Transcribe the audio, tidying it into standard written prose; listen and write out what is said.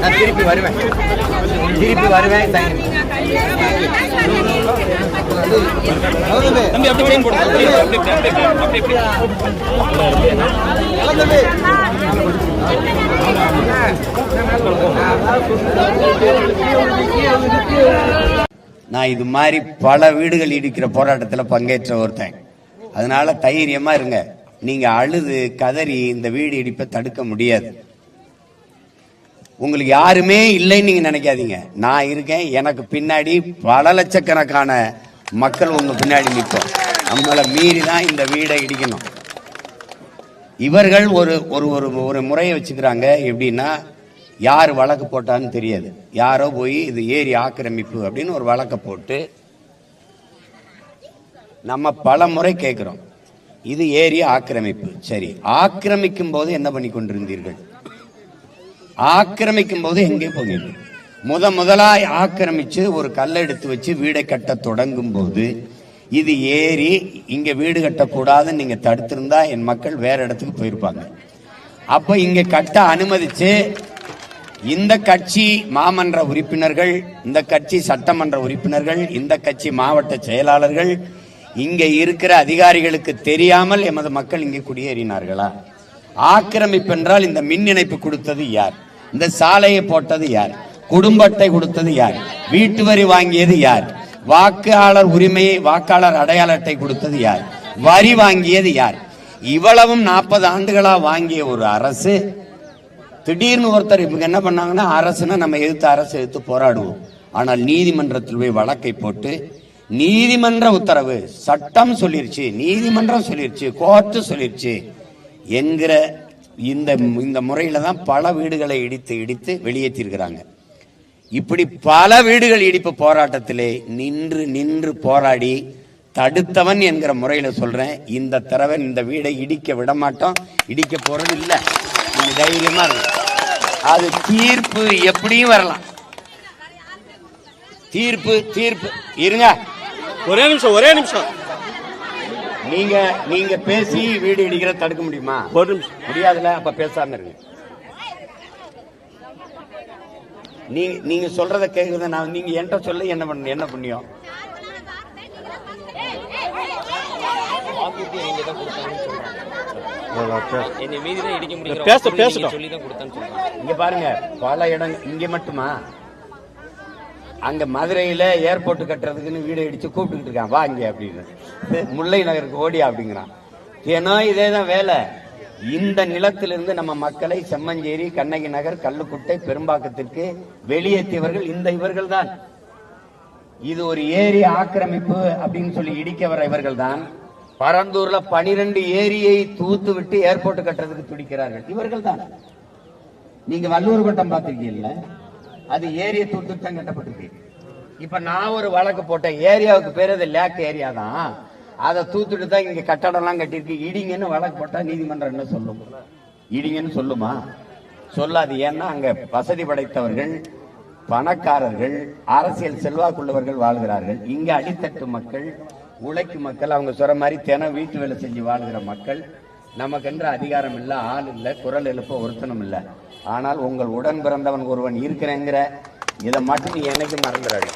நான் திருப்பி வருவேன் நான் இது மாதிரி பல வீடுகள் இடிக்கிற போராட்டத்தில் பங்கேற்ற ஒருத்தன். அதனால தைரியமா இருங்க. நீங்க அழுது கதறி இந்த வீடு இடிப்பை தடுக்க முடியாது. உங்களுக்கு யாருமே இல்லைன்னு நீங்க நினைக்காதீங்க. நான் இருக்கேன். எனக்கு பின்னாடி பல லட்சக்கணக்கான மக்கள் உங்க பின்னாடி நிற்போம். நம்மளை மீறி தான் இந்த வீடை இடிக்கணும். இவர்கள் ஒரு ஒரு ஒரு முறையை வச்சுக்கிறாங்க. எப்படின்னா, யார் வழக்கு போட்டான்னு தெரியாது. யாரோ போய் இது ஏரி ஆக்கிரமிப்பு அப்படின்னு ஒரு வழக்கை போட்டு நம்ம பல முறை கேட்கிறோம், இது ஏரி ஆக்கிரமிப்பு. சரி, ஆக்கிரமிக்கும் போது என்ன பண்ணி கொண்டிருந்தீர்கள்? ஆக்கிரமிக்கும் போது எங்கே போனீர்கள்? முதலாய் ஆக்கிரமிச்சு ஒரு கல்லை எடுத்து வச்சு வீடை கட்ட தொடங்கும் போது, இது ஏரி, இங்க வீடு கட்டக்கூடாதுன்னு நீங்க தடுத்திருந்தா என் மக்கள் வேற இடத்துக்கு போயிருப்பாங்க. அப்ப இங்க கட்ட அனுமதிச்சு இந்த கட்சி மாமன்ற உறுப்பினர்கள், இந்த கட்சி சட்டமன்ற உறுப்பினர்கள், இந்த கட்சி மாவட்ட செயலாளர்கள், இங்க இருக்கிற அதிகாரிகளுக்கு தெரியாமல் எமது மக்கள் இங்கே குடியேறினார்களா? ஆக்கிரமிப்பு என்றால் இந்த மின் இணைப்பு கொடுத்தது யார்? இந்த சாலையை போட்டது யார்? குடும்ப அட்டை கொடுத்தது யார்? வீட்டு வரி வாங்கியது யார்? வாக்காளர் உரிமையை, வாக்காளர் அடையாள அட்டை கொடுத்தது யார்? வரி வாங்கியது யார்? இவ்வளவும் 40 ஆண்டுகளா வாங்கிய ஒரு அரசு, திடீர்னு ஒருத்தர் இப்ப என்ன பண்ணாங்கன்னா, அரசுன்னா நம்ம அரசு போராடுவோம். ஆனால் நீதிமன்றத்தில் போய் வழக்கை போட்டு, நீதிமன்ற உத்தரவு, சட்டம் சொல்லிருச்சு, நீதிமன்றம் சொல்லிருச்சு, கோர்ட்டு சொல்லிருச்சு என்கிற இந்த முறையில தான் பல வீடுகளை இடித்து வெளியேற்றிருக்கிறாங்க. இப்படி பல வீடுகள் இடிப்பு போராட்டத்திலே நின்று போராடி தடுத்தவன் என்கிற முறையில சொல்றேன். இந்த தடவை இந்த வீடை இடிக்க விட மாட்டோம், இடிக்க போறது இல்ல. நீங்க தைரியமா இருக்கு. அது தீர்ப்பு எப்படியும் வரலாம். தீர்ப்பு இருங்க, ஒரே நிமிஷம். நீங்க பேசி வீடு இடிக்கிற தடுக்க முடியுமா? ஒரு நிமிஷம் முடியாதுல. அப்ப பேசாம இருங்க. நீங்க சொல்றத கேக்குறத நான், நீங்க என்கிட்ட சொல்ல என்ன புண்ணியம்? இங்க பாருங்க, பல இடம் இங்க மட்டுமா, அங்க மதுரையில ஏர்போர்ட் கட்டுறதுக்குன்னு வீடு இடிச்சு கூப்பிட்டு இருக்கான், வா இங்க அப்படின்னு. முல்லை நகருக்கு ஓடியா அப்படிங்கிறான். ஏன்னா இதேதான் வேலை. இந்த நிலத்திலிருந்து நம்ம மக்களை செம்மஞ்சேரி, கண்ணகி நகர், கல்லுக்குட்டை, பெரும்பாக்கத்திற்கு வெளியேற்றியவர்கள் இவர்கள் தான். இது ஒரு ஏரி ஆக்கிரமிப்பு அப்படின்னு சொல்லி இடிக்க வர இவர்கள் தான். பரந்தூர்ல 12 ஏரியை தூத்து விட்டு ஏர்போர்ட் கட்டுறதுக்கு துடிக்கிறார்கள் இவர்கள் தான். நீங்க வல்லூர் வட்டம் பார்த்திருக்கீங்கல்ல, அது ஏரியை தூத்து தான் கட்டப்பட்டிருக்கு. இப்ப நான் ஒரு வழக்கு போட்டேன், ஏரியாவுக்கு பேர் அது லேக் ஏரியா தான், அதை தூத்துட்டு தான் இங்க கட்டடம் எல்லாம் கட்டிருக்கு, இடிங்கன்னு வழக்கு போட்டா நீதிமன்றம் என்ன சொல்லும்? இடிங்கன்னு சொல்லுமா? சொல்லாது. ஏன்னா அங்க வசதி படைத்தவர்கள், பணக்காரர்கள், அரசியல் செல்வாக்குள்ளவர்கள் வாழ்கிறார்கள். இங்க அடித்தட்டு மக்கள், உழைக்கும் மக்கள், அவங்க சொல்ற மாதிரி தினம் வீட்டு வேலை செஞ்சு வாழ்கிற மக்கள். நமக்கென்ற அதிகாரம் இல்ல, ஆள் இல்ல, குரல் எழுப்ப ஒருத்தனும் இல்ல. ஆனால் உங்கள் உடன் பிறந்தவன் ஒருவன் இருக்கிறேங்கிற இதை மட்டும் நீ என்னைக்கு மறந்துடாது.